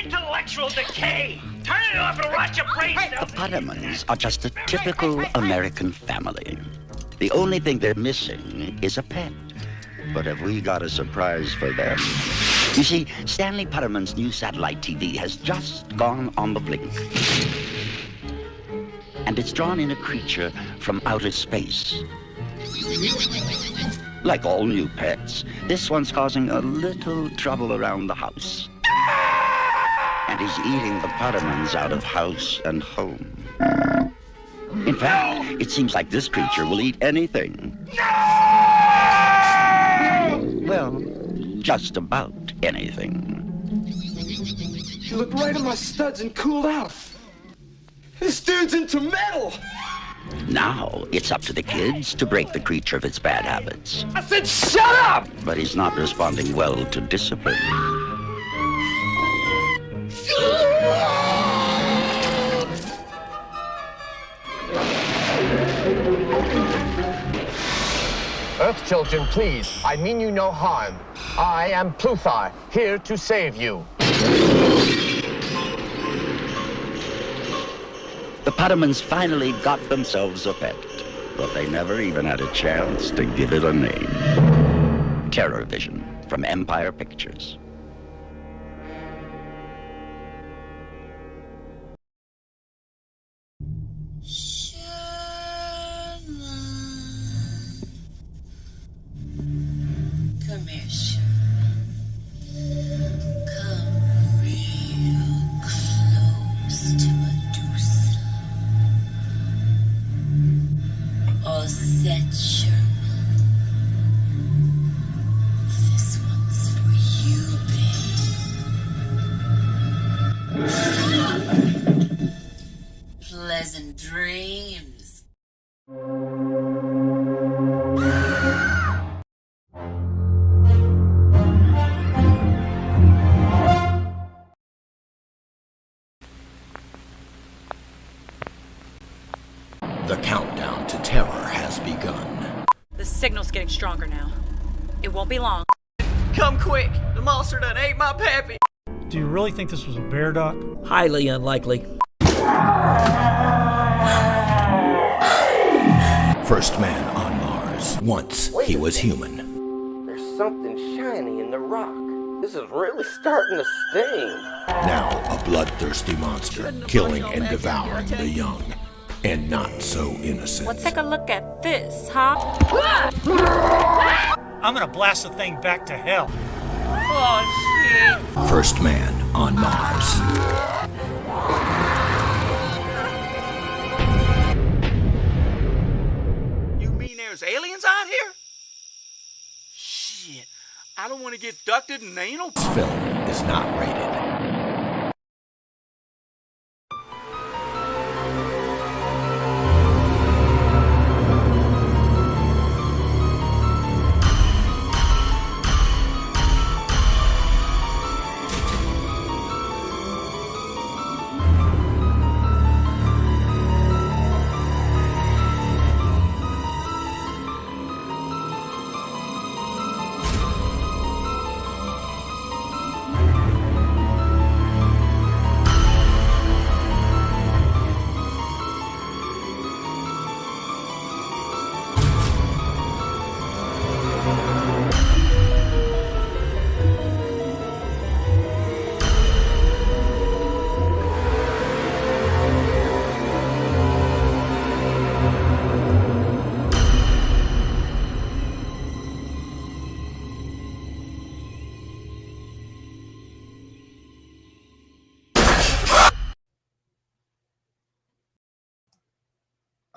Intellectual decay! Turn it off and watch your brain cells! The Pottermans are just a typical American family. The only thing they're missing is a pet. But have we got a surprise for them? You see, Stanley Potterman's new satellite TV has just gone on the blink. And it's drawn in a creature from outer space. Like all new pets, this one's causing a little trouble around the house. And he's eating the Pottermans out of house and home. In fact, it seems like this creature will eat anything. Well, just about anything. You looked right at my studs and cooled out. This dude's into metal! Now, it's up to the kids to break the creature of its bad habits. I said shut up! But he's not responding well to discipline. Earth children, please. I mean you no harm. I am Pluthar, here to save you. The Pottermans finally got themselves a pet, but they never even had a chance to give it a name. TERRORVISION from Empire Pictures. Come here, Sherman. Come real close to Medusa. All set, Sherman. This one's for you, babe. Pleasant dreams. The countdown to terror has begun. The signal's getting stronger now. It won't be long. Come quick! The monster done ate my pappy! Do you really think this was a bear, Doc? Highly unlikely. First man on Mars. Once he was human. There's something shiny in the rock. This is really starting to sting. Now a bloodthirsty monster, killing and devouring the young. And not so innocent. Let's take a look at this, huh? I'm gonna blast the thing back to hell. Oh, shit. First man on Mars. You mean there's aliens out here? Shit, I don't want to get abducted and anal. This film is not rated.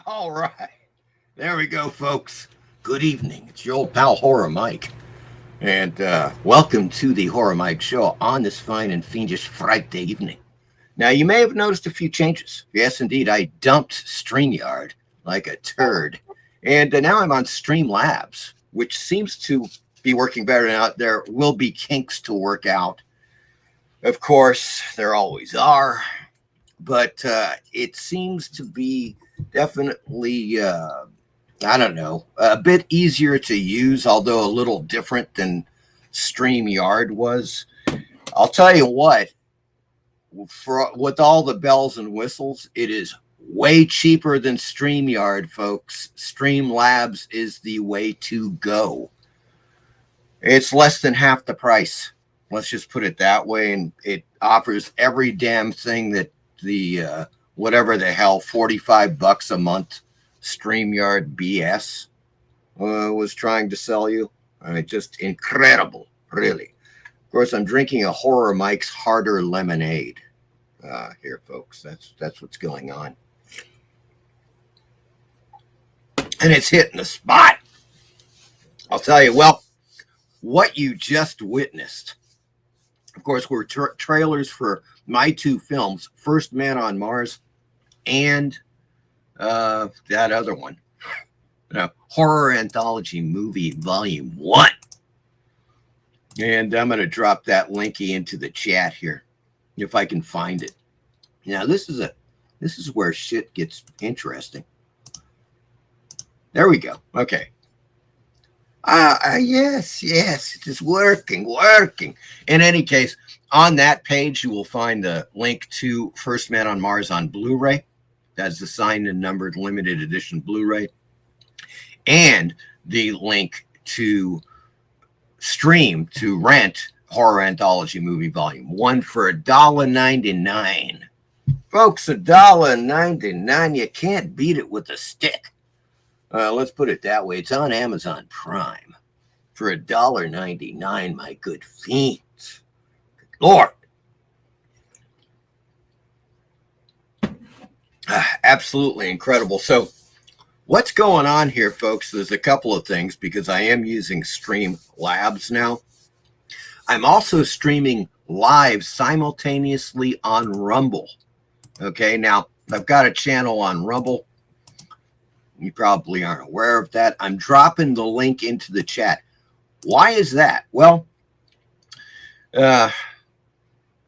All right. There we go, folks. Good evening. It's your old pal Horror Mike. And welcome to the Horror Mike Show on this fine and fiendish Friday evening. Now, you may have noticed a few changes. Yes, indeed, I dumped StreamYard like a turd. And now I'm on Streamlabs, which seems to be working better now. There will be kinks to work out. Of course, there always are. But it seems to be definitely, I don't know, a bit easier to use, although a little different than StreamYard was. I'll tell you what, with all the bells and whistles, it is way cheaper than StreamYard, folks. Streamlabs is the way to go. It's less than half the price. Let's just put it that way. And it offers every damn thing that the, whatever the hell, $45 a month StreamYard BS was trying to sell you. Just incredible, really. Of course, I'm drinking a Horror Mike's Harder Lemonade here, folks. That's what's going on. And it's hitting the spot. I'll tell you, well, what you just witnessed, of course, were trailers for my two films, First Man on Mars and that other one, Horror Anthology Movie Volume 1. And I'm going to drop that linky into the chat here, if I can find it. Now, this is where shit gets interesting. There we go. Okay. Yes, it is working. In any case, on that page, you will find the link to First Man on Mars on Blu-ray. That's the signed and numbered limited edition Blu-ray. And the link to stream, to rent Horror Anthology Movie Volume 1 for $1.99. Folks, $1.99. You can't beat it with a stick. Let's put it that way. It's on Amazon Prime for $1.99, my good fiends. Good Lord. Absolutely incredible. So what's going on here, folks? There's a couple of things because I am using Streamlabs now. I'm also streaming live simultaneously on Rumble. Okay, now I've got a channel on Rumble. You probably aren't aware of that. I'm dropping the link into the chat. Why is that? Well, for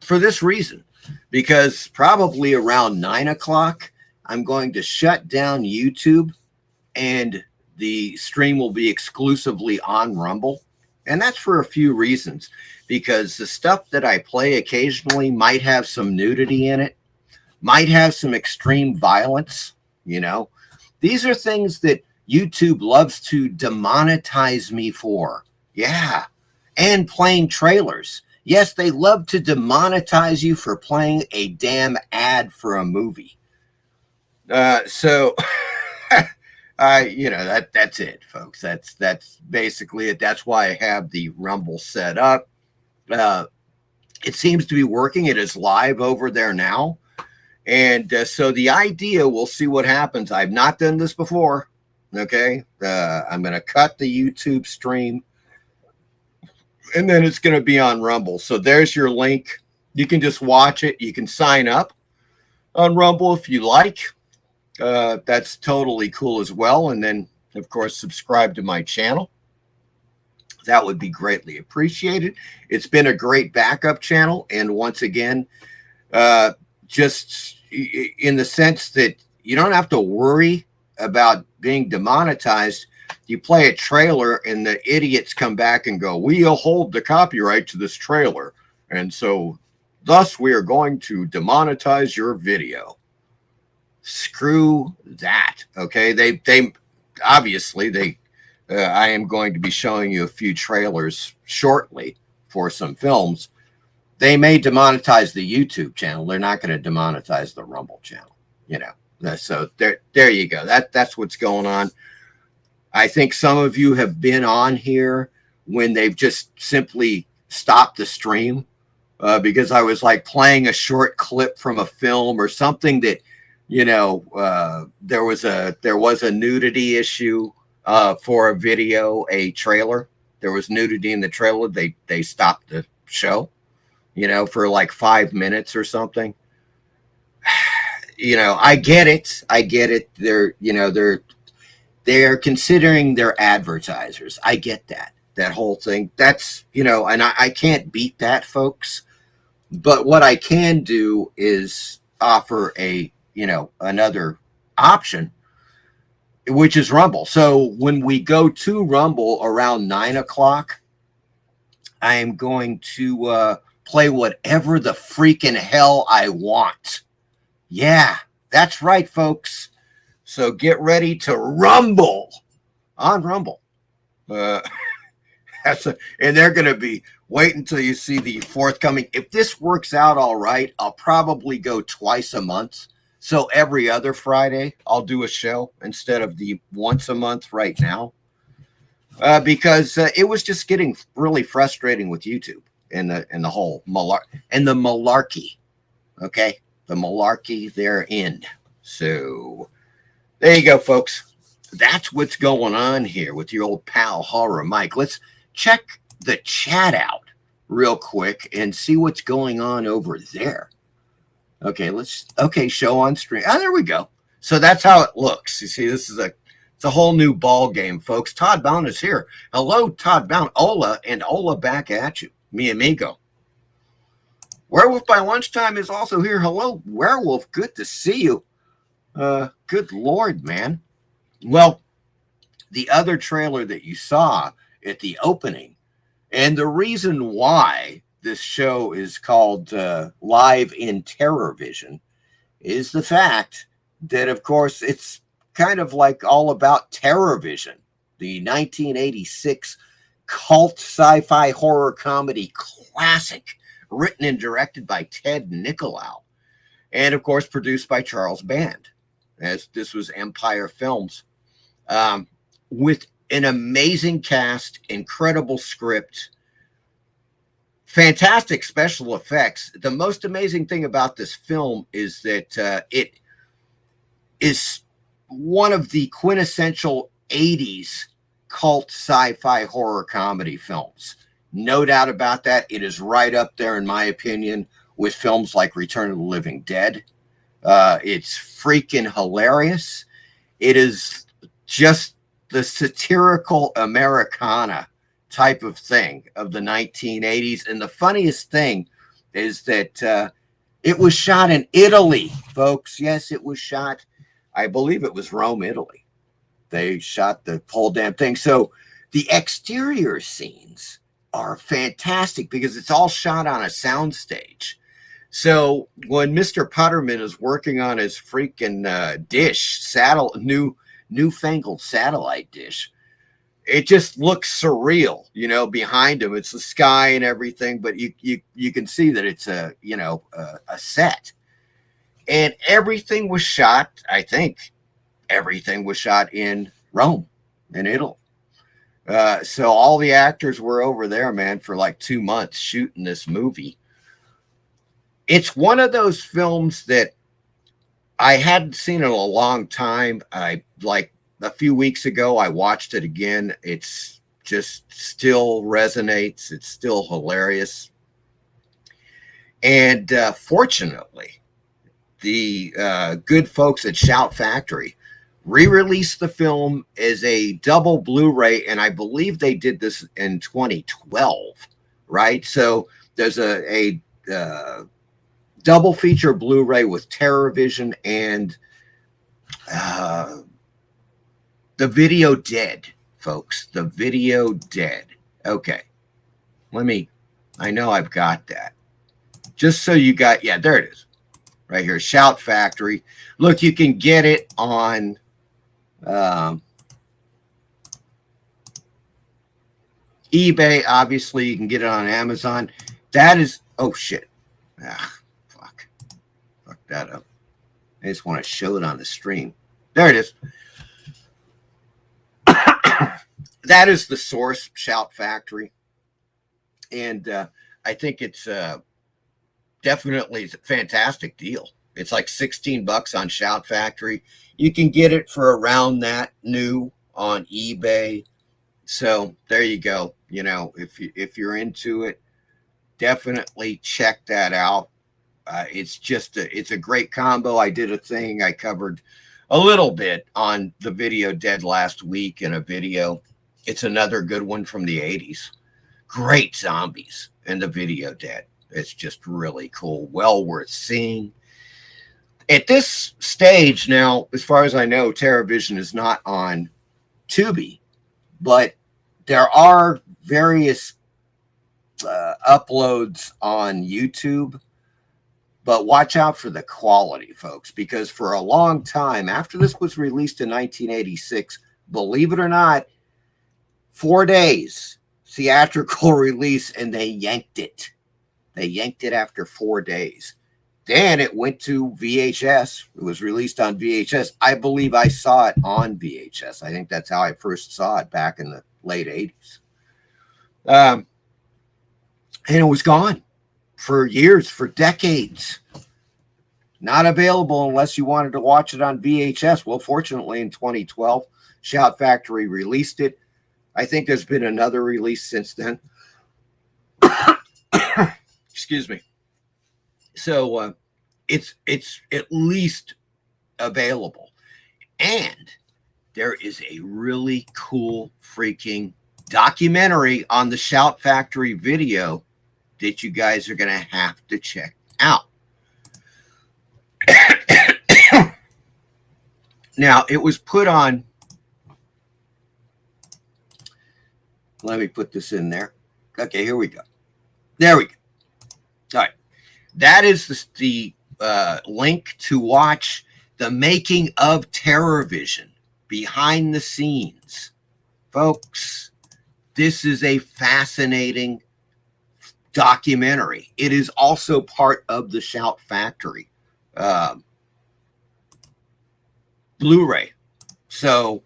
this reason, because probably around 9 o'clock, I'm going to shut down YouTube and the stream will be exclusively on Rumble. And that's for a few reasons, because the stuff that I play occasionally might have some nudity in it, might have some extreme violence, you know. These are things that YouTube loves to demonetize me for. Yeah. And playing trailers. Yes, they love to demonetize you for playing a damn ad for a movie. So, that's it, folks. That's basically it. That's why I have the Rumble set up. It seems to be working. It is live over there now. And so the idea, we'll see what happens. I've not done this before. Okay. I'm going to cut the YouTube stream. And then it's going to be on Rumble. So there's your link. You can just watch it. You can sign up on Rumble if you like. That's totally cool as well. And then, of course, subscribe to my channel. That would be greatly appreciated. It's been a great backup channel. And once again, just in the sense that you don't have to worry about being demonetized. You play a trailer and the idiots come back and go, we'll hold the copyright to this trailer. And so thus we are going to demonetize your video. Screw that. Okay. They obviously I am going to be showing you a few trailers shortly for some films. They may demonetize the YouTube channel. They're not going to demonetize the Rumble channel, you know. So there you go. That's what's going on. I think some of you have been on here when they've just simply stopped the stream because I was like playing a short clip from a film or something that, you know, there was a nudity issue for a video, a trailer. There was nudity in the trailer. They stopped the show, you know, for like 5 minutes or something. You know, I get it. They're considering their advertisers. I get that whole thing. That's, you know, and I can't beat that, folks. But what I can do is offer another option, which is Rumble. So when we go to Rumble around 9 o'clock, I am going to play whatever the freaking hell I want. Yeah, that's right, folks. So get ready to rumble on Rumble. And they're going to be, wait until you see the forthcoming. If this works out all right, I'll probably go twice a month. So every other Friday, I'll do a show instead of the once a month right now. Because it was just getting really frustrating with YouTube and the whole malarkey. Okay, the malarkey they're in. So there you go, folks. That's what's going on here with your old pal Horror Mike. Let's check the chat out real quick and see what's going on over there. Okay, show on stream. Oh, there we go. So that's how it looks. You see, it's a whole new ball game, folks. Todd Bound is here. Hello, Todd Bound. Ola back at you. Mi amigo. Werewolf by Lunchtime is also here. Hello, Werewolf. Good to see you. Good Lord, man. Well, the other trailer that you saw at the opening, and the reason why this show is called Live in TerrorVision is the fact that, of course, it's kind of like all about TerrorVision, the 1986 cult sci-fi horror comedy classic written and directed by Ted Nicolau, and, of course, produced by Charles Band, as this was Empire Films, with an amazing cast, incredible script, fantastic special effects. The most amazing thing about this film is that it is one of the quintessential 80s cult sci-fi horror comedy films. No doubt about that. It is right up there, in my opinion, with films like Return of the Living Dead. It's freaking hilarious. It is just the satirical Americana type of thing of the 1980s. And the funniest thing is that it was shot in Italy, folks. Yes, it was shot, I believe it was Rome, Italy. They shot the whole damn thing. So the exterior scenes are fantastic because it's all shot on a soundstage. So when Mr. Putterman is working on his freaking newfangled satellite dish, it just looks surreal, behind him. It's the sky and everything, but you can see that it's a set. And everything was shot, I think, everything was shot in Rome, in Italy. So all the actors were over there, man, for like 2 months shooting this movie. It's one of those films that I hadn't seen in a long time. Like a few weeks ago, I watched it again. It's just still resonates. It's still hilarious. And fortunately, the good folks at Shout Factory re-released the film as a double Blu-ray, and I believe they did this in 2012, right? So there's a double feature Blu-ray with TerrorVision and The Video Dead, folks. The Video Dead. Okay. I know I've got that. Just so you got, yeah, there it is. Right here, Shout Factory. Look, you can get it on eBay. Obviously, you can get it on Amazon. That is, oh shit. Fuck that up. I just want to show it on the stream. There it is. That is the source, Shout Factory. And I think it's definitely a fantastic deal. It's like $16 on Shout Factory. You can get it for around that new on eBay. So there you go. If you're into it, definitely check that out. It's a great combo. I did a thing. I covered a little bit on The Video Dead last week in a video. It's another good one from the 80s. Great zombies in The Video Dead. It's just really cool. Well worth seeing. At this stage now, as far as I know, TerrorVision is not on Tubi, but there are various uploads on YouTube. But watch out for the quality, folks, because for a long time, after this was released in 1986, believe it or not, 4 days theatrical release, and they yanked it. They yanked it after 4 days. Then it went to VHS. It was released on VHS. I believe I saw it on VHS. I think that's how I first saw it back in the late 80s. And it was gone for years, for decades. Not available unless you wanted to watch it on VHS. Well, fortunately, in 2012, Shout Factory released it. I think there's been another release since then. Excuse me. So it's at least available. And there is a really cool freaking documentary on the Shout Factory video that you guys are going to have to check out. Now, it was put on. Let me put this in there. Okay, here we go. There we go. All right. That is the link to watch the making of TerrorVision, behind the scenes. Folks, this is a fascinating documentary. It is also part of the Shout Factory Blu-ray. So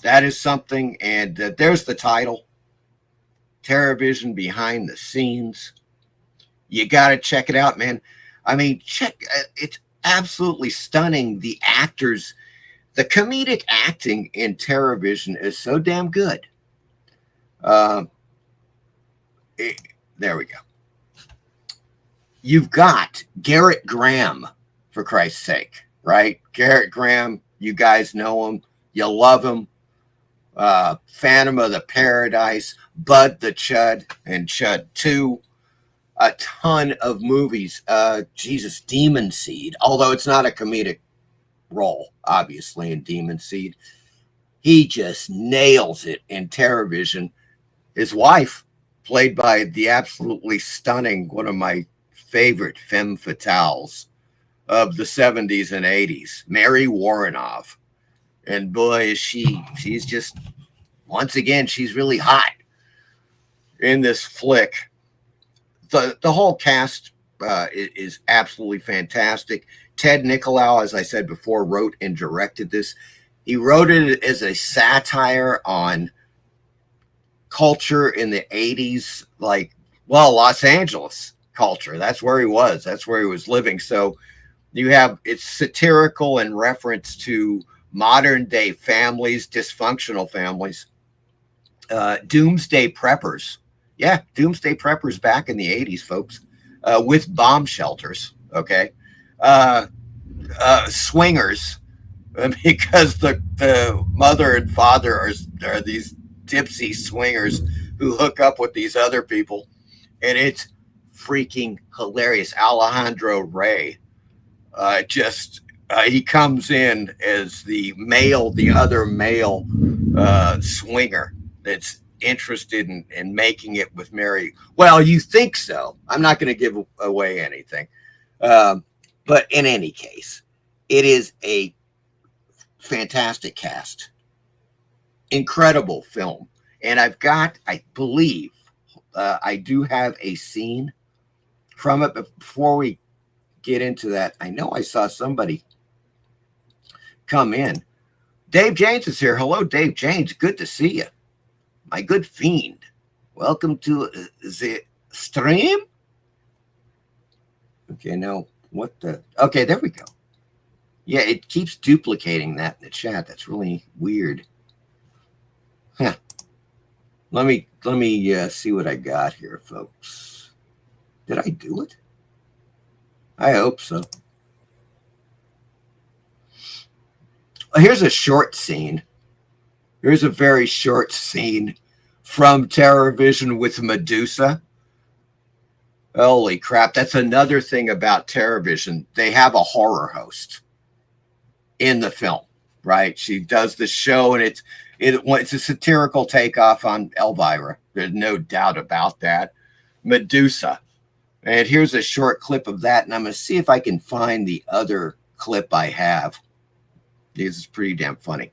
that is something, and there's the title, TerrorVision Behind the Scenes. You got to check it out, man. I mean, it's absolutely stunning. The actors, the comedic acting in TerrorVision is so damn good. There we go. You've got Garrett Graham, for Christ's sake, right? Garrett Graham, you guys know him. You love him. Phantom of the Paradise, Bud the Chud, and Chud 2. A ton of movies. Jesus, Demon Seed, although it's not a comedic role, obviously, in Demon Seed. He just nails it in TerrorVision. His wife, played by the absolutely stunning, one of my favorite femme fatales of the 70s and 80s, Mary Warrenoff. And boy, is she's just, once again, she's really hot in this flick. The whole cast is absolutely fantastic. Ted Nicolau, as I said before, wrote and directed this. He wrote it as a satire on culture in the 80s, like, well, Los Angeles culture. That's where he was. That's where he was living. So you have, it's satirical in reference to modern day families, dysfunctional families, doomsday preppers. Yeah, doomsday preppers back in the 80s, folks, with bomb shelters, okay? Swingers, because the mother and father are these tipsy swingers who hook up with these other people, and it's freaking hilarious. Alejandro Rey, he comes in as the other male swinger that's interested in making it with Mary. Well, you think so. I'm not going to give away anything. But in any case, it is a fantastic cast. Incredible film. And I believe, I do have a scene from it. But before we get into that, I know I saw somebody come in. Dave James is here. Hello, Dave James. Good to see you. My good fiend. Welcome to the stream. Okay, now what the... Okay, there we go. Yeah, it keeps duplicating that in the chat. That's really weird. Huh. Let me see what I got here, folks. Did I do it? I hope so. Here's a short scene. Here's a very short scene from TerrorVision with Medusa. Holy crap. That's another thing about TerrorVision. They have a horror host in the film, right? She does the show, and it's a satirical takeoff on Elvira. There's no doubt about that. Medusa. And here's a short clip of that, and I'm going to see if I can find the other clip I have. This is pretty damn funny.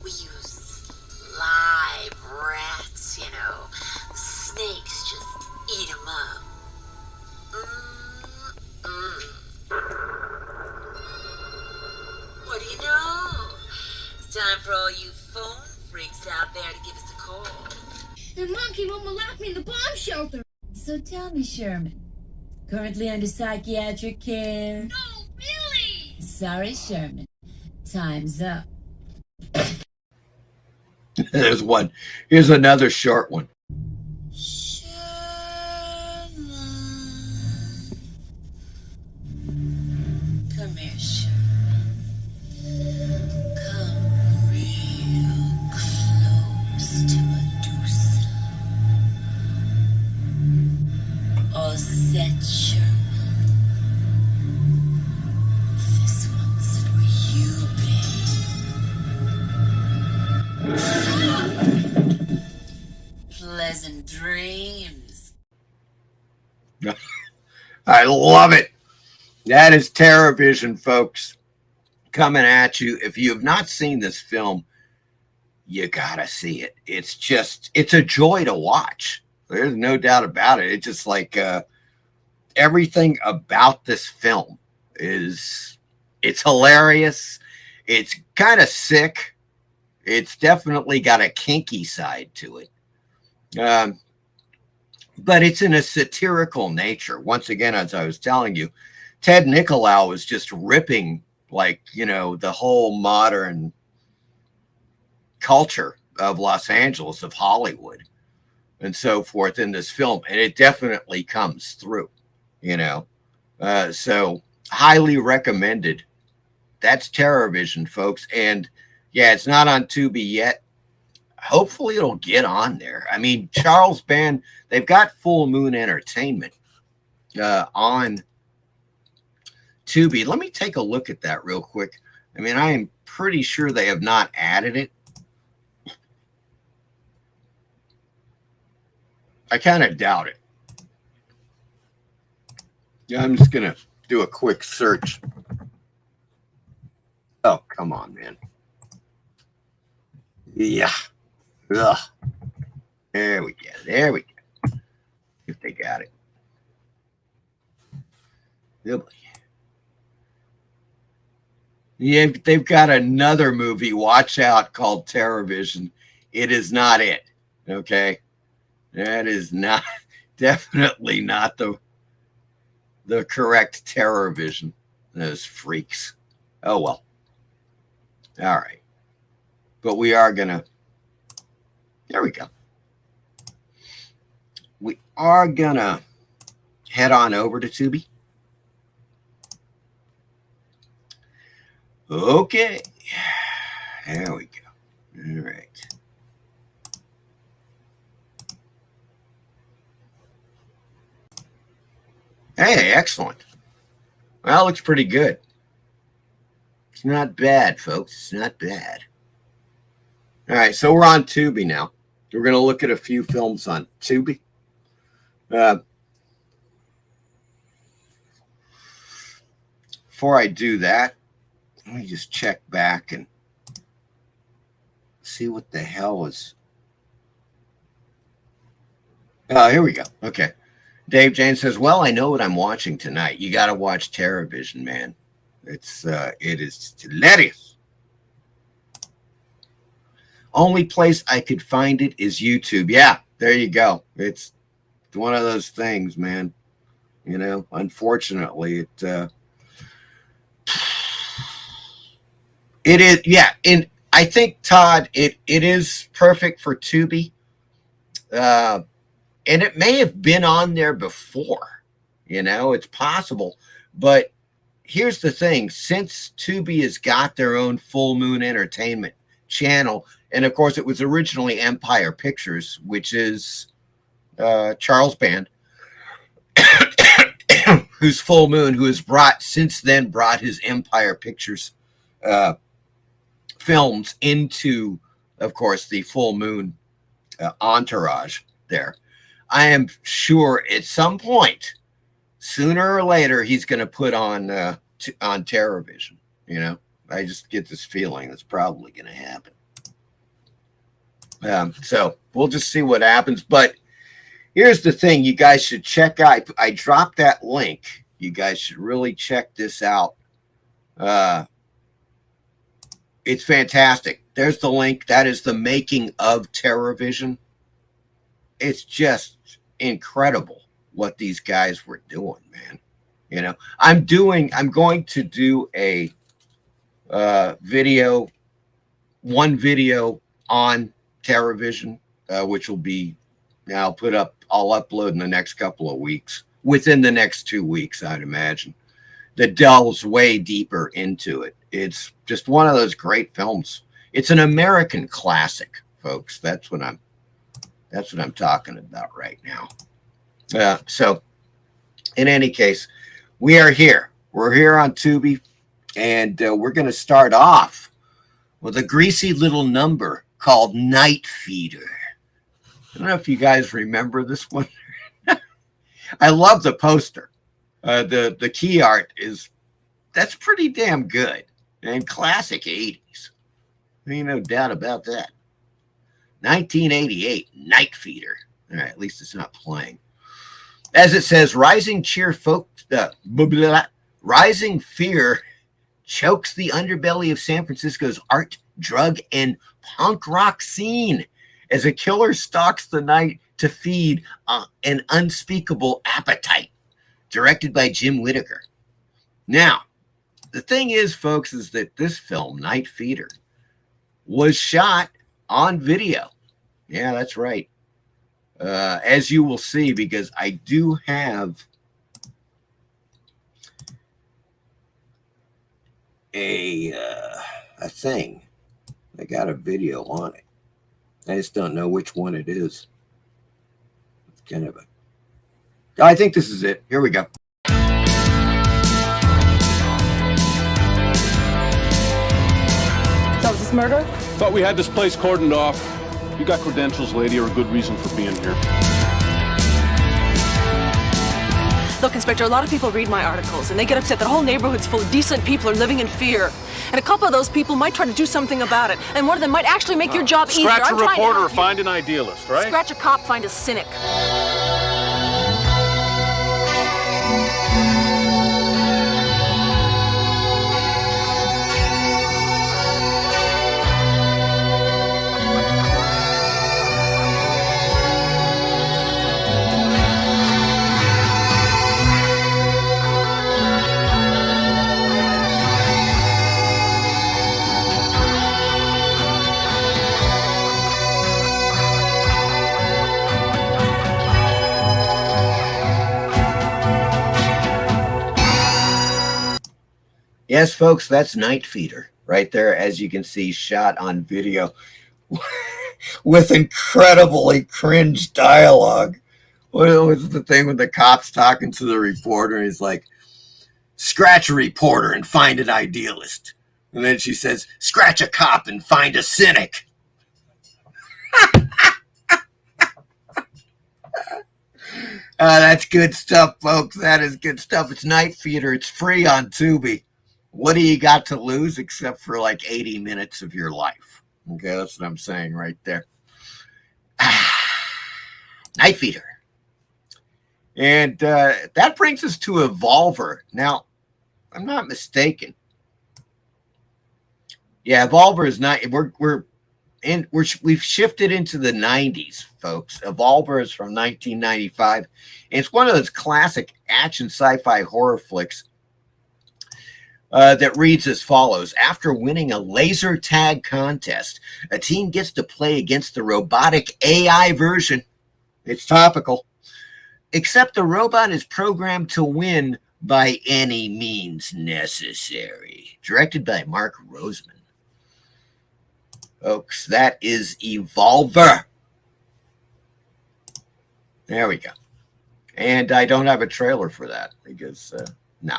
We use live rats, you know. The snakes just eat them up. What do you know? It's time for all you phone freaks out there to give us a call. The monkey won't lock me in the bomb shelter. So tell me, Sherman, currently under psychiatric care? No, really? Sorry, Sherman. Time's up. There's one. Here's another short one. Come here, Sherman. Come real close to Medusa. All set, Sherman. This one's for you, babe. Pleasant dreams. I love it. That is TerrorVision, folks, coming at you. If you have not seen this film, you gotta see it. It's a joy to watch. There's no doubt about it. It's just like everything about this film it's hilarious. It's kind of sick. It's definitely got a kinky side to it. But it's in a satirical nature. Once again, as I was telling you, Ted Nicolau is just ripping, like, the whole modern culture of Los Angeles, of Hollywood, and so forth in this film. And it definitely comes through, so highly recommended. That's TerrorVision, folks. And yeah, it's not on Tubi yet. Hopefully it'll get on there. I mean, Charles Band, they've got Full Moon Entertainment on Tubi. Let me take a look at that real quick. I mean, I am pretty sure they have not added it. I kind of doubt it. Yeah, I'm just going to do a quick search. Oh, come on, man. Yeah. Ugh. There we go. There we go. If they got it. Yeah, they've got another movie, watch out, called TerrorVision. It is not it. Okay. That is not, definitely not the correct TerrorVision. Those freaks. Oh, well. All right. But we are going to, there we go. We are going to head on over to Tubi. Okay. There we go. All right. Hey, excellent. Well, looks pretty good. It's not bad, folks. It's not bad. All right, so we're on Tubi now. We're going to look at a few films on Tubi. Before I do that, let me just check back and see what the hell was. Oh, here we go. Okay. Dave James says, well, I know what I'm watching tonight. You got to watch TerrorVision, man. It is hilarious. Only place I could find it is YouTube. Yeah, there you go. It's one of those things, man. Unfortunately, it is. Yeah, and I think, Todd, it is perfect for Tubi. And it may have been on there before, it's possible. But here's the thing. Since Tubi has got their own Full Moon Entertainment channel, and of course it was originally Empire Pictures, which is Charles Band, who's Full Moon, who has since then brought his Empire Pictures films into, of course, the Full Moon entourage there. I am sure at some point, sooner or later, he's going to put on TerrorVision. You know, I just get this feeling that's probably going to happen. So we'll just see what happens. But here's the thing: you guys should check out. I dropped that link. You guys should really check this out. It's fantastic. There's the link. That is the making of TerrorVision. It's just incredible what these guys were doing, man. You know, I'm going to do a video, one video on TerrorVision, which will be, I'll upload in the next couple of weeks, within the next 2 weeks, I'd imagine, that delves way deeper into it. It's just one of those great films. It's an American classic, folks. That's what I'm talking about right now. So in any case, we are here. We're here on Tubi, and we're going to start off with a greasy little number called Night Feeder. I don't know if you guys remember this one. I love the poster. The key art that's pretty damn good. And classic 80s. Ain't no doubt about that. 1988, Night Feeder. All right, at least it's not playing. As it says, rising fear chokes the underbelly of San Francisco's art, drug, and punk rock scene as a killer stalks the night to feed an unspeakable appetite. Directed by Jim Whittaker. Now, the thing is, folks, is that this film, Night Feeder, was shot on video. Yeah, that's right. As you will see, because I do have a thing. I got a video on it. I just don't know which one it is. It's kind of I think this is it. Here we go. So is this murder? Thought we had this place cordoned off. You got credentials, lady, or a good reason for being here? Look, Inspector, a lot of people read my articles, and they get upset that whole neighborhoods full of decent people are living in fear. And a couple of those people might try to do something about it, and one of them might actually make your job easier. Scratch a reporter or find an idealist, right? Scratch a cop, find a cynic. Yes, folks, that's Night Feeder right there, as you can see, shot on video with incredibly cringe dialogue. What was the thing with the cops talking to the reporter? He's like, scratch a reporter and find an idealist. And then she says, scratch a cop and find a cynic. That's good stuff, folks. That is good stuff. It's Night Feeder. It's free on Tubi. What do you got to lose except for like 80 minutes of your life? Okay, that's what I'm saying right there. Night Feeder. And that brings us to Evolver. Now, I'm not mistaken. Yeah, Evolver is not. We've shifted into the 90s, folks. Evolver is from 1995. And it's one of those classic action sci-fi horror flicks that reads as follows. After winning a laser tag contest, a team gets to play against the robotic AI version. It's topical. Except the robot is programmed to win by any means necessary. Directed by Mark Roseman. Folks, that is Evolver. There we go. And I don't have a trailer for that because, no.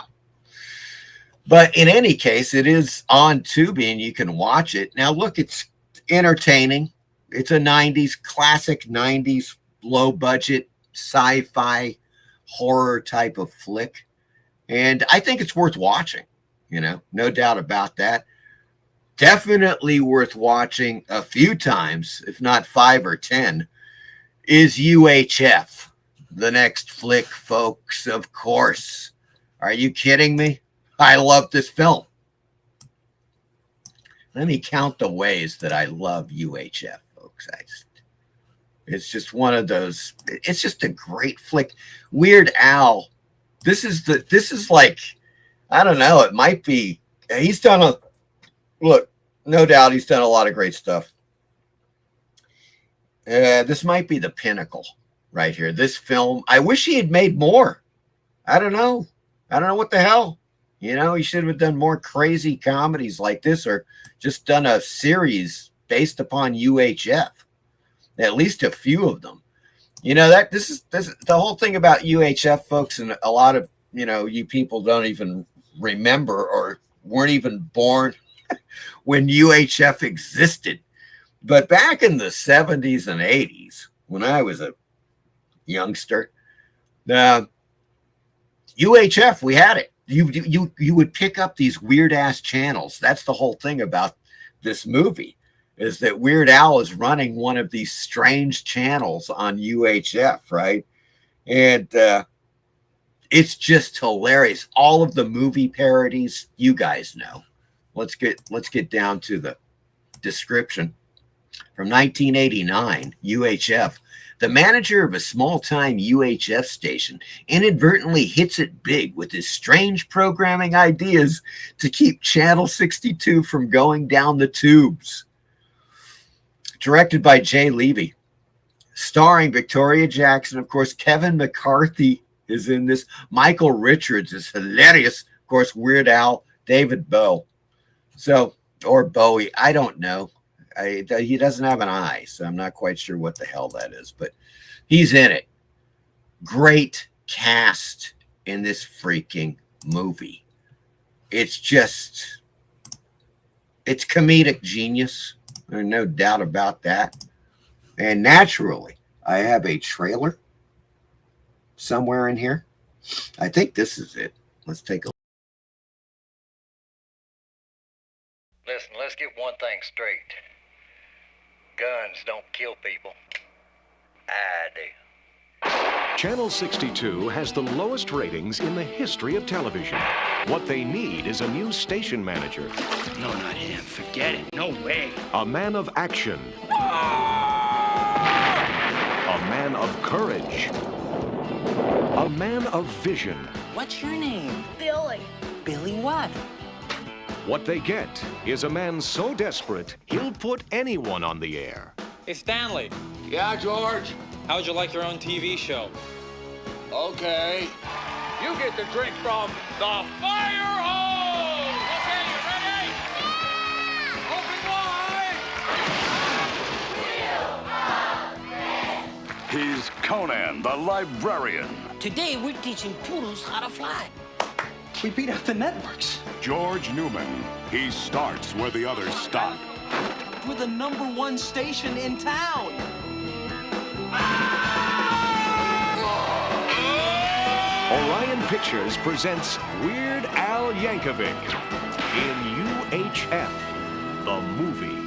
But in any case, it is on Tubi and you can watch it. Now, look, it's entertaining. It's a 90s, classic 90s, low budget sci-fi horror type of flick. And I think it's worth watching, no doubt about that. Definitely worth watching a few times, if not 5 or 10, is UHF, the next flick, folks, of course. Are you kidding me? I love this film. Let me count the ways that I love UHF, folks. It's just one of those, it's just a great flick. Weird Al, this is like, I don't know, it might be, he's done look, no doubt he's done a lot of great stuff. This might be the pinnacle right here. This film, I wish he had made more. I don't know what the hell. He should have done more crazy comedies like this, or just done a series based upon UHF. At least a few of them. This is the whole thing about UHF, folks, and a lot of you people don't even remember or weren't even born when UHF existed. But back in the 70s and 80s, when I was a youngster, UHF, we had it. You would pick up these weird ass channels. That's the whole thing about this movie, is that Weird Al is running one of these strange channels on UHF, right? And it's just hilarious. All of the movie parodies, you guys know. Let's get down to the description. From 1989, UHF, the manager of a small-time UHF station inadvertently hits it big with his strange programming ideas to keep Channel 62 from going down the tubes. Directed by Jay Levy. Starring Victoria Jackson, of course. Kevin McCarthy is in this. Michael Richards is hilarious. Of course, Weird Al, David Bowie. Or Bowie, I don't know. He doesn't have an eye, so I'm not quite sure what the hell that is, but he's in it. Great cast in this freaking movie. It's comedic genius. There's no doubt about that. And naturally, I have a trailer somewhere in here. I think this is it. Let's take a look. Listen, let's get one thing straight. Guns don't kill people. I do. Channel 62 has the lowest ratings in the history of television. What they need is a new station manager. No, not him. Forget it. No way. A man of action. A man of courage. A man of vision. What's your name? Billy. Billy what? What they get is a man so desperate, he'll put anyone on the air. Hey, Stanley. Yeah, George? How'd you like your own TV show? Okay. You get the drink from the fire hose! Okay, you ready? Yeah! Open wide! He's Conan, the librarian. Today we're teaching poodles how to fly. We beat out the networks. George Newman. He starts where the others stop. We're the #1 station in town. Orion Pictures presents Weird Al Yankovic in UHF, the movie.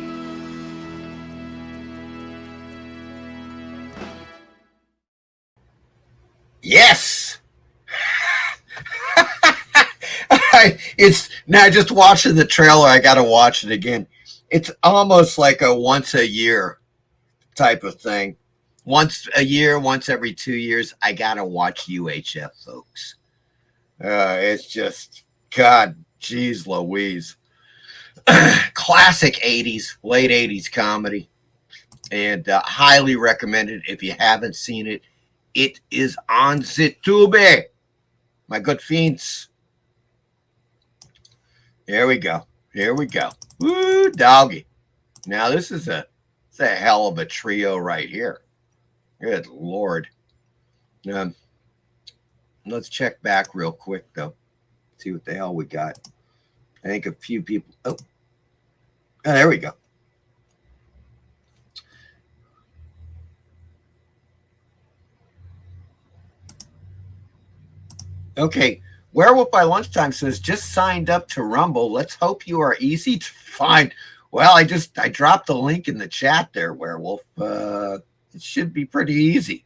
Yes! It's now just watching the trailer. I got to watch it again. It's almost like a once a year type of thing. Once a year, once every 2 years, I got to watch UHF, folks. It's just, God, geez Louise. Classic 80s, late 80s comedy. And highly recommended if you haven't seen it. It is on the tube, my good fiends. Here we go. Here we go. Woo, doggy. Now this is a hell of a trio right here. Good Lord. Let's check back real quick though. See what the hell we got. I think a few people. Oh, there we go. Okay. Werewolf by Lunchtime says, just signed up to Rumble. Let's hope you are easy to find. Well, I dropped the link in the chat there, Werewolf. It should be pretty easy.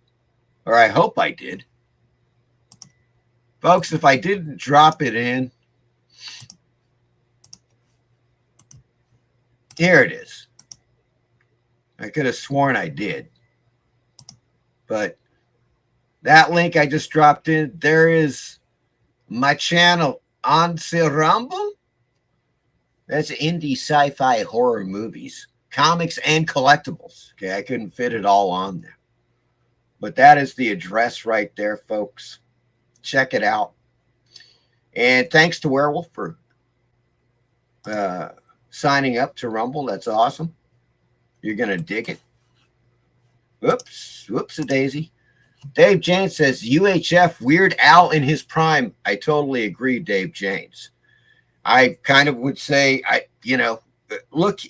Or I hope I did. Folks, if I didn't drop it in, here it is. I could have sworn I did. But that link I just dropped in, there is my channel on Rumble. That's indie sci-fi horror movies, comics, and collectibles. Okay, I couldn't fit it all on there. But that is the address right there, folks. Check it out. And thanks to Werewolf for signing up to Rumble. That's awesome. You're going to dig it. Whoops-a-daisy. Dave James says, UHF, Weird Al in his prime. I totally agree, Dave James. I kind of would say, look,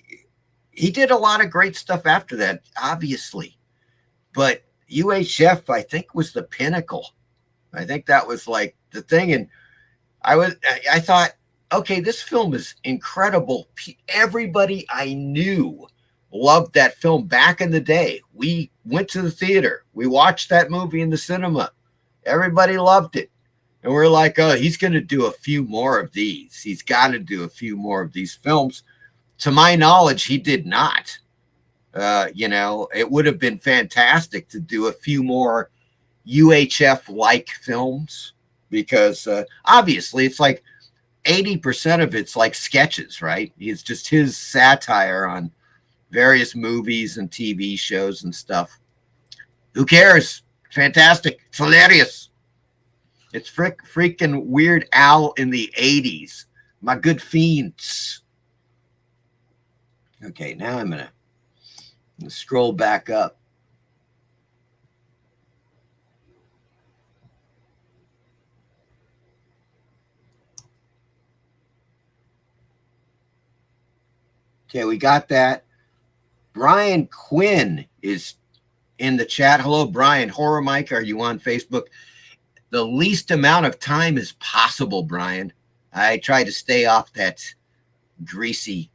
he did a lot of great stuff after that, obviously. But UHF, I think, was the pinnacle. I think that was like the thing. And I thought, okay, this film is incredible. Everybody I knew loved that film back in the day. We went to the theater. We watched that movie in the cinema. Everybody loved it. And we're like, oh, he's going to do a few more of these. He's got to do a few more of these films. To my knowledge, he did not. It would have been fantastic to do a few more UHF-like films because obviously it's like 80% of it's like sketches, right? It's just his satire on various movies and TV shows and stuff. Who cares? Fantastic. It's hilarious. It's freaking Weird Al in the 80s. My good fiends. Okay, now I'm going to scroll back up. Okay, we got that. Brian Quinn is in the chat. Hello, Brian. Horror Mike, are you on Facebook? The least amount of time as possible, Brian. I try to stay off that greasy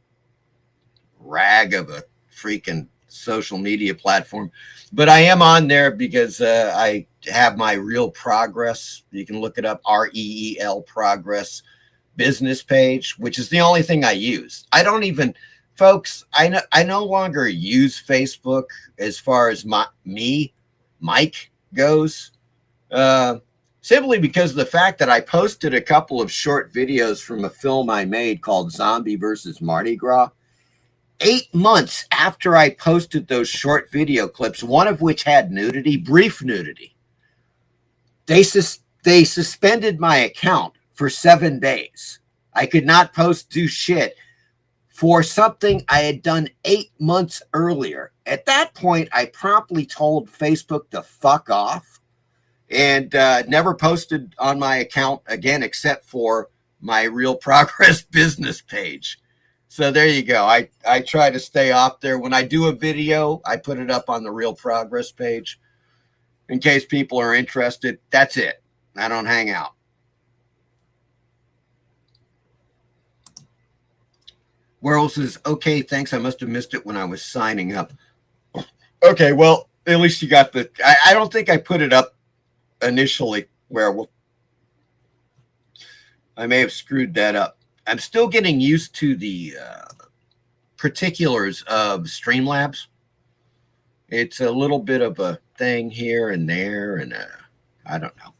rag of a freaking social media platform. But I am on there because I have my Real Progress. You can look it up, REEL Progress business page, which is the only thing I use. I don't even... Folks, I no longer use Facebook as far as Mike goes, simply because of the fact that I posted a couple of short videos from a film I made called Zombie versus Mardi Gras. 8 months after I posted those short video clips, one of which had nudity, brief nudity, they suspended my account for 7 days. I could not do shit for something I had done 8 months earlier. At that point, I promptly told Facebook to fuck off and never posted on my account again except for my Real Progress business page. So there you go. I try to stay off there. When I do a video, I put it up on the Real Progress page in case people are interested. That's it. I don't hang out. World says, okay, thanks. I must have missed it when I was signing up. Okay, well, at least you got the... I don't think I put it up initially, Werewolf. I may have screwed that up. I'm still getting used to the particulars of Streamlabs. It's a little bit of a thing here and there, and I don't know.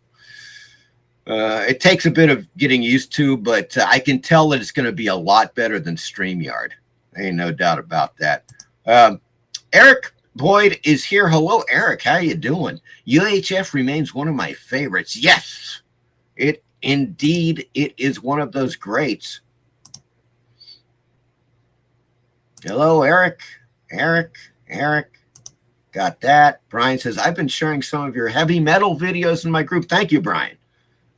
It takes a bit of getting used to, but I can tell that it's going to be a lot better than StreamYard. Ain't no doubt about that. Eric Boyd is here. Hello, Eric. How you doing? UHF remains one of my favorites. Yes, it is one of those greats. Hello, Eric. Eric. Got that. Brian says, I've been sharing some of your heavy metal videos in my group. Thank you, Brian.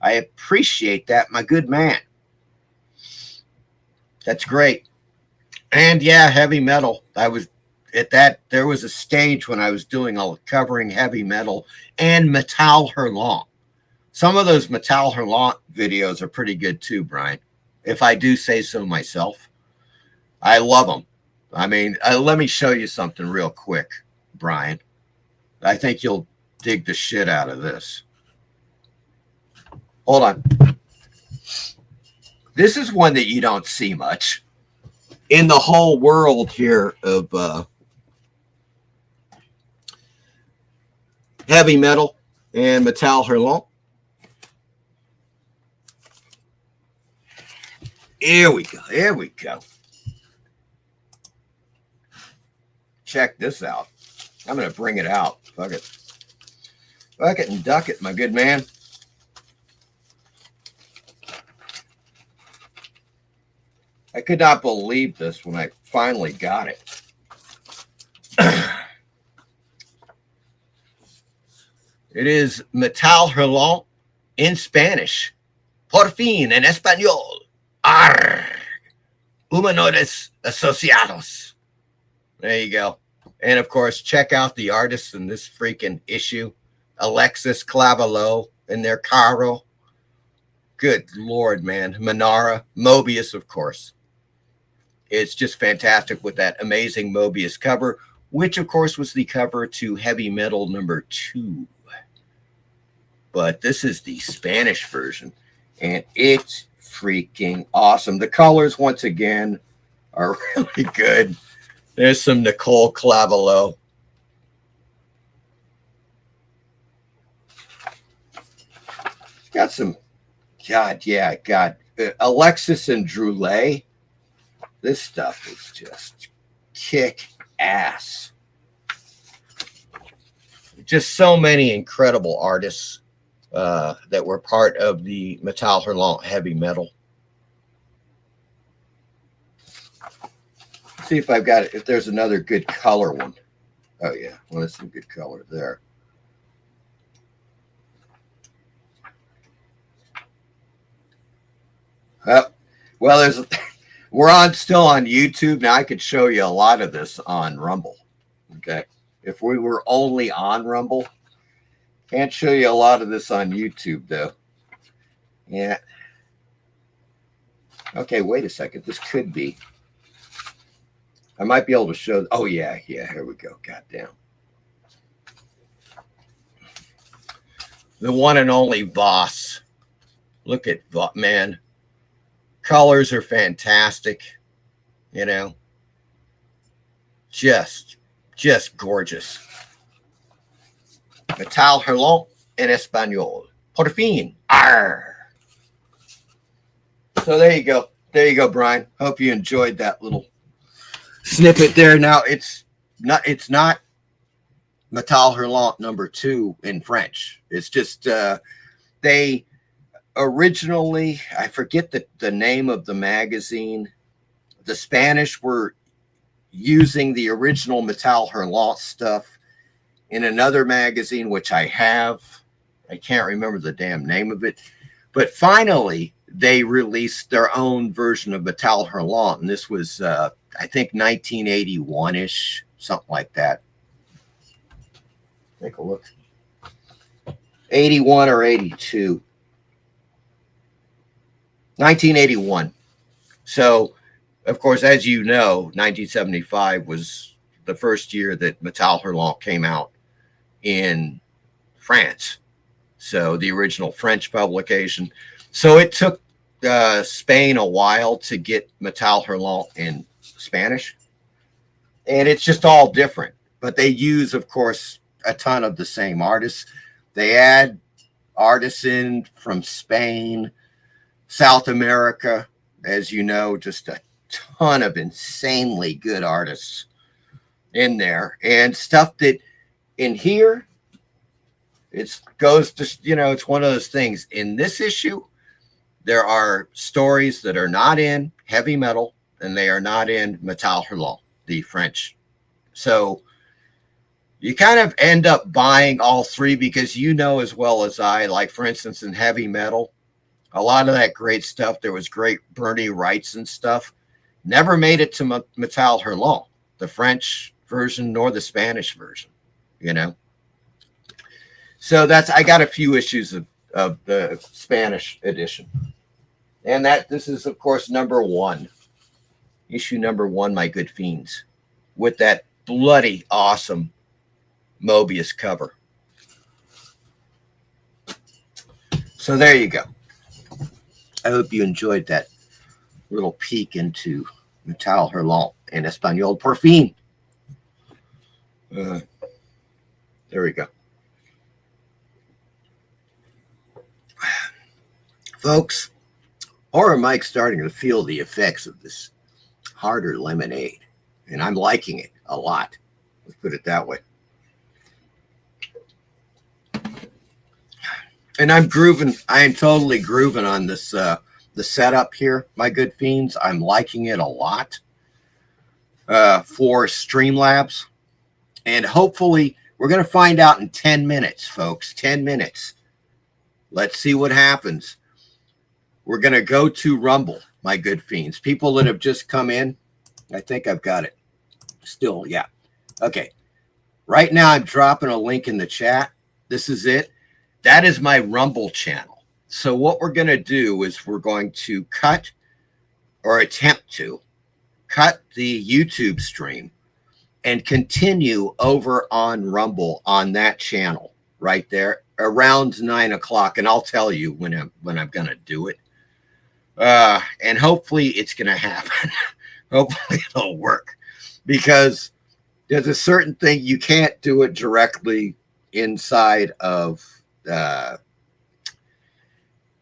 I appreciate that, my good man. That's great. And yeah, heavy metal. I was at that. There was a stage when I was doing covering heavy metal and Metal Hurlong. Some of those Metal Hurlant videos are pretty good too, Brian, if I do say so myself. I love them. I mean, let me show you something real quick, Brian. I think you'll dig the shit out of this. Hold on. This is one that you don't see much in the whole world here of heavy metal and Metal Hurlant. Here we go. Here we go. Check this out. I'm going to bring it out. Fuck it. Fuck it and duck it, my good man. I could not believe this when I finally got it. It is Metal Hurlant in Spanish. Por fin en español. Arr. Humanoides asociados. There you go. And of course, check out the artists in this freaking issue. Alexis Clavelo and their Caro. Good Lord, man. Manara. Mobius, of course. It's just fantastic with that amazing Mobius cover, which of course was the cover to Heavy Metal #2. But this is the Spanish version, and it's freaking awesome. The colors, once again, are really good. There's some Nicole Clavelo. Got some, God, Alexis and Droulet. This stuff is just kick ass. Just so many incredible artists that were part of the Metal Hurlant heavy metal. See if I've got it. If there's another good color one. Oh yeah, well, there's some good color there. Well, there's. We're still on YouTube now. I could show you a lot of this on Rumble. Okay, if we were only on Rumble, can't show you a lot of this on YouTube though. Yeah. Okay, wait a second. This could be. I might be able to show. Oh yeah. Here we go. Goddamn. The one and only Voss. Look at man. Colors are fantastic. You know. Just gorgeous. Metal Hurlant en español. Por fin. Arr. So there you go. There you go, Brian. Hope you enjoyed that little snippet there. Now it's not Metal Hurlant #2 in French. It's just they originally, I forget the name of the magazine. The Spanish were using the original Metal Hurlant stuff in another magazine, which I have. I can't remember the damn name of it. But finally, they released their own version of Metal Hurlant. And this was, I think, 1981-ish, something like that. Take a look. 81 or 82. 1981. So, of course, as you know, 1975 was the first year that Metal Hurlant came out in France. So the original French publication. So it took Spain a while to get Metal Hurlant in Spanish. And it's just all different. But they use, of course, a ton of the same artists. They add artists in from Spain, South America, as you know, just a ton of insanely good artists in there, and stuff that in here, it goes to, you know, it's one of those things. In this issue, there are stories that are not in heavy metal, and they are not in Metal Hurlant, the French. So you kind of end up buying all three because you know as well as I, like for instance, in heavy metal, a lot of that great stuff, there was great Bernie Wrights and stuff, never made it to Metal Hurlant, the French version nor the Spanish version, you know. So I got a few issues of the Spanish edition. And this is, of course, number 1. Issue number 1, my good fiends, with that bloody awesome Mobius cover. So there you go. I hope you enjoyed that little peek into Metal Hurlant en Español por fin. There we go. Folks, Horror Mike's starting to feel the effects of this harder lemonade, and I'm liking it a lot. Let's put it that way. And I'm grooving. I am totally grooving on this, the setup here, my good fiends. I'm liking it a lot for Streamlabs. And hopefully, we're going to find out in 10 minutes, folks. 10 minutes. Let's see what happens. We're going to go to Rumble, my good fiends. People that have just come in, I think I've got it. Still, yeah. Okay. Right now, I'm dropping a link in the chat. This is it. That is my Rumble channel. So what we're going to do is we're going to cut, or attempt to cut, the YouTube stream and continue over on Rumble on that channel right there around 9 o'clock. And I'll tell you when I'm going to do it. And hopefully it's going to happen. Hopefully it'll work, because there's a certain thing you can't do it directly inside of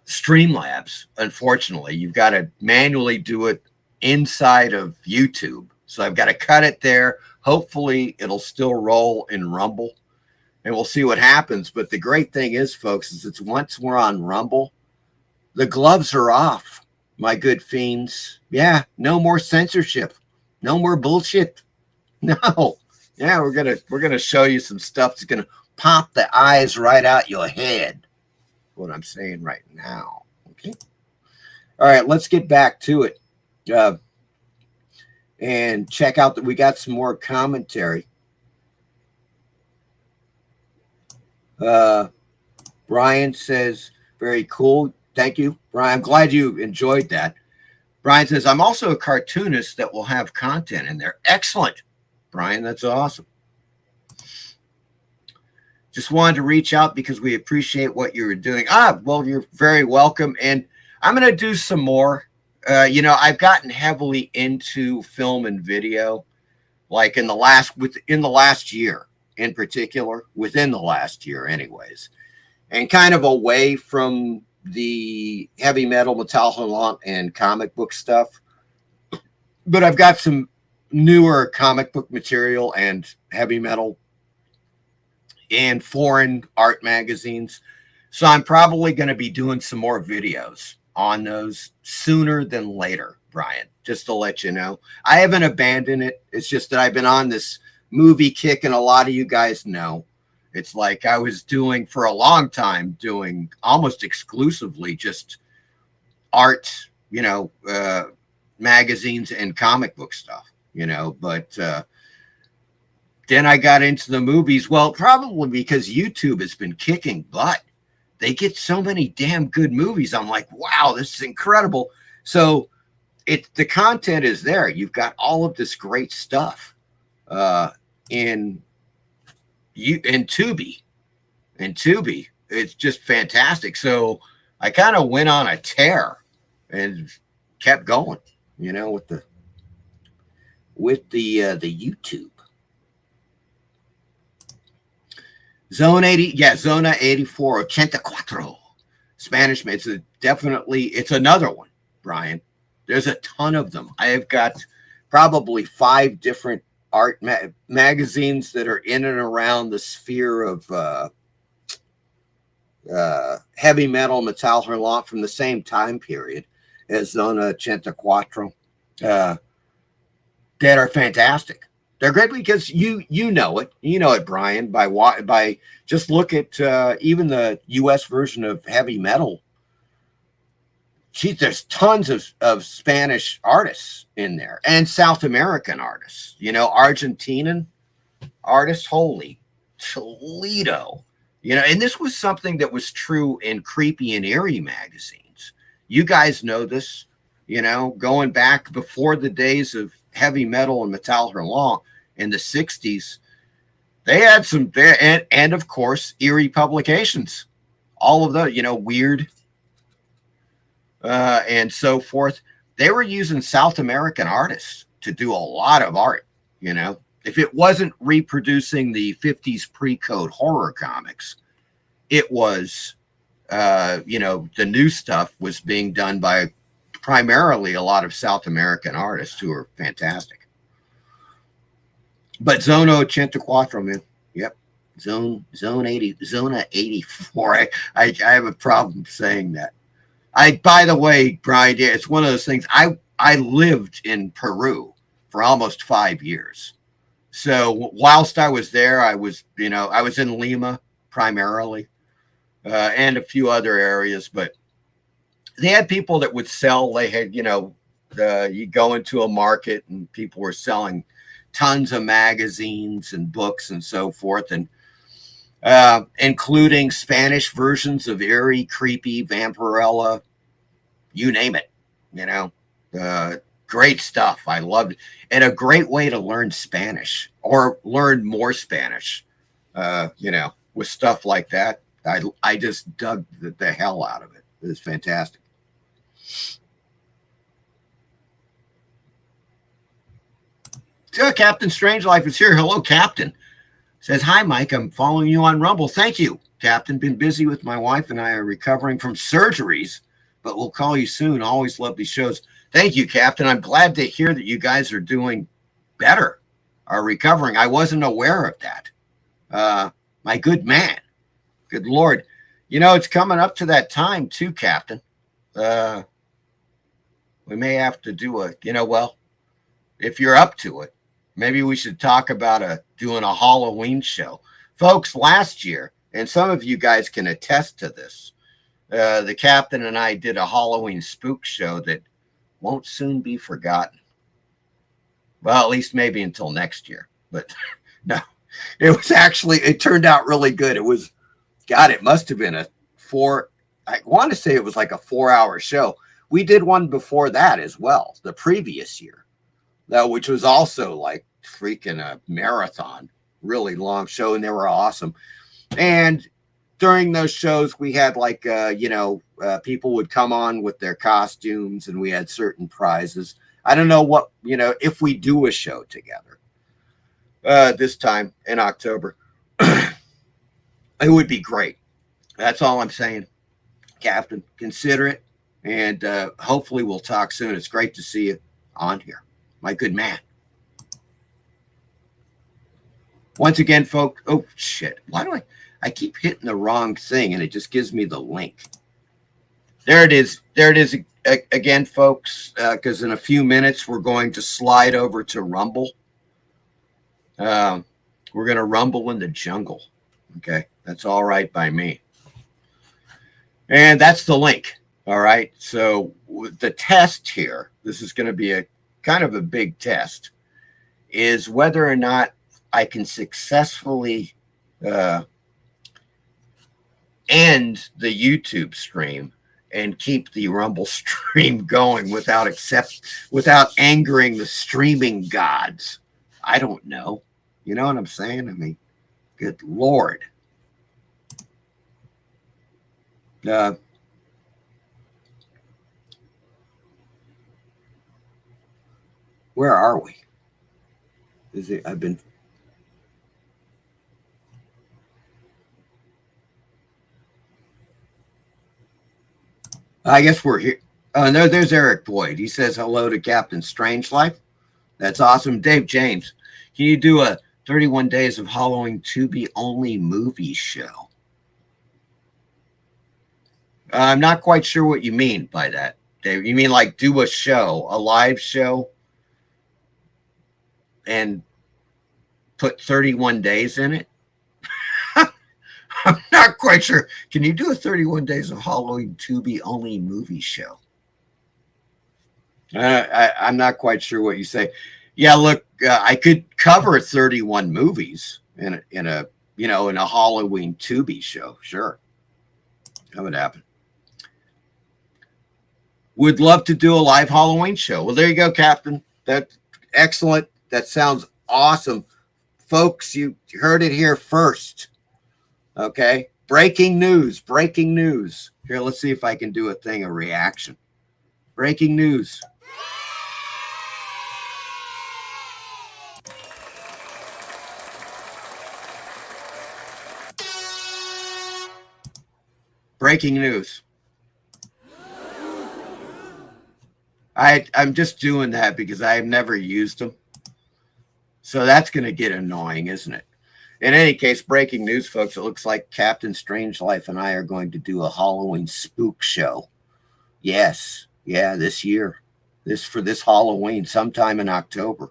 Streamlabs. Unfortunately, you've got to manually do it inside of YouTube. So I've got to cut it there. Hopefully it'll still roll in Rumble, and we'll see what happens. But the great thing is, folks, is it's once we're on Rumble, the gloves are off, my good fiends. Yeah, no more censorship, no more bullshit. No, yeah, we're gonna show you some stuff that's gonna pop the eyes right out your head. What I'm saying right now. Okay. All right, let's get back to it. And check out that we got some more commentary. Brian says, very cool. Thank you, Brian. I'm glad you enjoyed that. Brian says, I'm also a cartoonist that will have content in there. Excellent, Brian. That's awesome. Just wanted to reach out because we appreciate what you were doing. Well, you're very welcome. And I'm going to do some more. I've gotten heavily into film and video, like within the last year in particular, within the last year anyways, and kind of away from the heavy metal, Metal Hurlant, and comic book stuff. But I've got some newer comic book material and heavy metal and foreign art magazines. So I'm probably going to be doing some more videos on those sooner than later, Brian, just to let you know. I haven't abandoned it. It's just that I've been on this movie kick, and a lot of you guys know. It's like I was doing for a long time, doing almost exclusively just art, magazines and comic book stuff, but then I got into the movies. Well, probably because YouTube has been kicking butt. They get so many damn good movies. I'm like, wow, this is incredible. So the content is there. You've got all of this great stuff in Tubi. In Tubi, it's just fantastic. So I kind of went on a tear and kept going, with the YouTube. Zona 84, 84. Spanish. It's another one, Brian. There's a ton of them. I have got probably 5 different art magazines that are in and around the sphere of heavy metal, Metal Hurlant, from the same time period as Zona 84, that are fantastic. They're great because you know it, Brian, by just look at even the U.S. version of heavy metal. Gee, there's tons of Spanish artists in there, and South American artists, Argentinian artists. Holy Toledo. You know, and this was something that was true in Creepy and Eerie magazines. You guys know this, you know, going back before the days of heavy metal and Metal Hurlant in the 60s. They had some, and of course, eerie publications, all of the, you know, Weird and so forth. They were using South American artists to do a lot of art, you know. If it wasn't reproducing the 50s pre-code horror comics, it was, you know, the new stuff was being done by primarily a lot of South American artists who are fantastic. But Zona 84, man. Yep. Zona 84. I have a problem saying that. By the way, Brian, yeah, it's one of those things. I lived in Peru for almost 5 years. So whilst I was there, I was in Lima primarily, and a few other areas, but they had people that would sell. They had, you know, you go into a market and people were selling tons of magazines and books and so forth, and including Spanish versions of Eerie, Creepy, Vampirella, you name it, you know. Great stuff. I loved it. And a great way to learn Spanish or learn more Spanish, you know, with stuff like that. I just dug the hell out of it. It was fantastic. So Captain Strangelife is here. Hello, Captain. Says, hi, Mike. I'm following you on Rumble. Thank you, Captain. Been busy with my wife and I are recovering from surgeries, but we'll call you soon. Always love these shows. Thank you, Captain. I'm glad to hear that you guys are doing better, are recovering. I wasn't aware of that. My good man. Good Lord. You know, it's coming up to that time too, Captain. We may have to do a, you know, well, if you're up to it, maybe we should talk about doing a Halloween show. Folks, last year, and some of you guys can attest to this, the Captain and I did a Halloween spook show that won't soon be forgotten. Well, at least maybe until next year. But no, it turned out really good. It was, God, it must have been I want to say it was like a 4-hour show. We did one before that as well, the previous year, which was also like freaking a marathon, really long show, and they were awesome. And during those shows, we had like, people would come on with their costumes and we had certain prizes. I don't know what, if we do a show together this time in October, it would be great. That's all I'm saying, Captain. Consider it. And hopefully we'll talk soon. It's great to see you on here, my good man. Once again, folks. Oh, shit. Why do I keep hitting the wrong thing and it just gives me the link? There it is. There it is again, folks, because in a few minutes we're going to slide over to Rumble. We're going to rumble in the jungle. Okay. That's all right by me. And that's the link. All right. So the test here, this is going to be a kind of a big test, is whether or not I can successfully end the YouTube stream and keep the Rumble stream going without angering the streaming gods. I don't know. You know what I'm saying? I mean, good Lord. Where are we? I guess we're here. Oh, no, there's Eric Boyd. He says hello to Captain Strangelife. That's awesome. Dave James, can you do a 31 Days of Halloween Tubi only movie show? I'm not quite sure what you mean by that, Dave. You mean like do a show, a live show, and put 31 days in it? I'm not quite sure. Can you do a 31 Days of Halloween Tubi only movie show? I'm not quite sure what you say. Yeah, look, I could cover 31 movies in a you know, in a Halloween Tubi show. Sure. That would happen. Would love to do a live Halloween show. Well, there you go, Captain. That's excellent. That sounds awesome. Folks, you heard it here first. Okay. Breaking news. Breaking news. Here, let's see if I can do a reaction. Breaking news. Breaking news. I'm just doing that because I've never used them. So that's going to get annoying, isn't it? In any case, breaking news, folks. It looks like Captain Strangelife and I are going to do a Halloween spook show. Yes. Yeah, this year. This Halloween, sometime in October.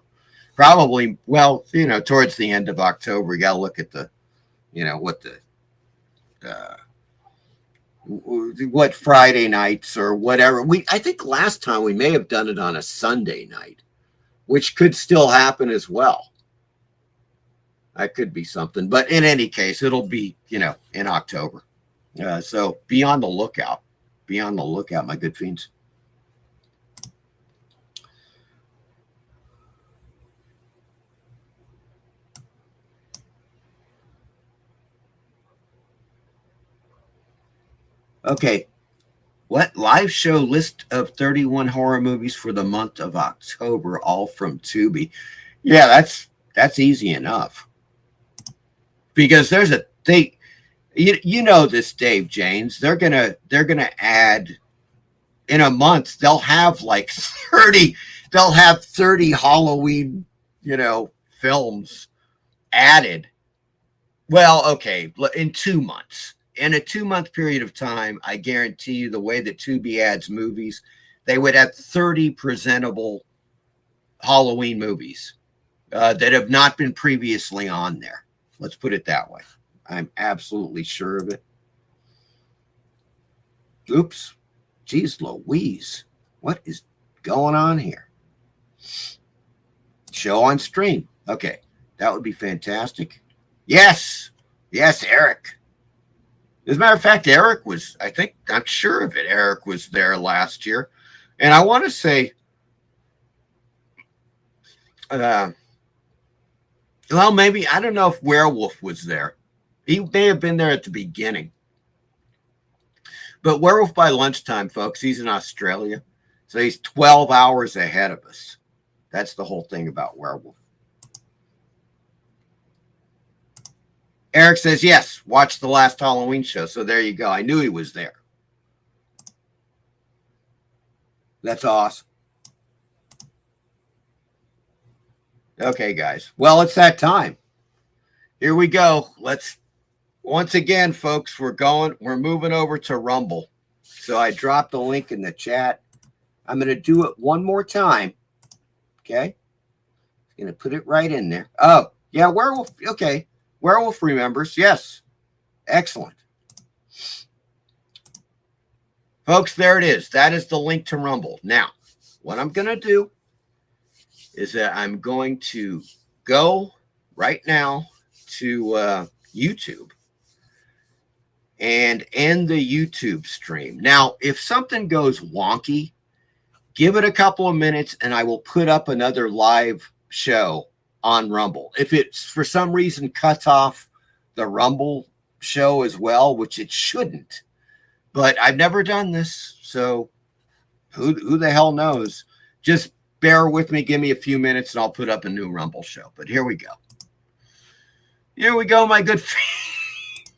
Probably, well, you know, towards the end of October. We got to look at the, you know, what Friday nights or whatever. I think last time we may have done it on a Sunday night, which could still happen as well. That could be something, but in any case, it'll be, you know, in October. So be on the lookout. Be on the lookout, my good fiends. Okay. What live show list of 31 horror movies for the month of October, all from Tubi? Yeah, that's easy enough. Because there's a thing, you know this, Dave Janes. They're gonna add in a month. They'll have like 30. They'll have 30 Halloween, you know, films added. Well, okay, in 2 months. In a 2-month period of time, I guarantee you the way that Tubi adds movies, they would have 30 presentable Halloween movies that have not been previously on there. Let's put it that way. I'm absolutely sure of it. Oops. Geez Louise. What is going on here? Show on stream. Okay. That would be fantastic. Yes. Yes, Eric. As a matter of fact, Eric was, I'm sure of it. Eric was there last year. And I want to say, well, maybe, I don't know if Werewolf was there. He may have been there at the beginning. But Werewolf by lunchtime, folks, he's in Australia. So he's 12 hours ahead of us. That's the whole thing about Werewolf. Eric says, yes, watch the last Halloween show. So there you go. I knew he was there. That's awesome. Okay, guys. Well, it's that time. Here we go. Once again, folks, we're moving over to Rumble. So I dropped the link in the chat. I'm going to do it one more time. Okay. I'm going to put it right in there. Oh, yeah, Werewolf. Okay. Werewolf remembers. Yes. Excellent. Folks, there it is. That is the link to Rumble. Now, what I'm going to do is that I'm going to go right now to YouTube and end the YouTube stream. Now, if something goes wonky, give it a couple of minutes and I will put up another live show on Rumble. If it's for some reason cuts off the Rumble show as well, which it shouldn't, but I've never done this, so who the hell knows? Just bear with me. Give me a few minutes and I'll put up a new Rumble show. But here we go. Here we go, my good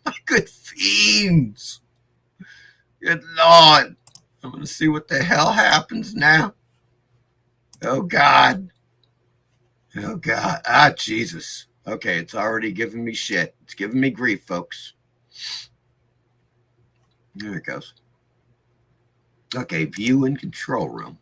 my good fiends. Good Lord. I'm going to see what the hell happens now. Oh, God. Oh, God. Ah, Jesus. Okay, it's already giving me shit. It's giving me grief, folks. There it goes. Okay, view and control room.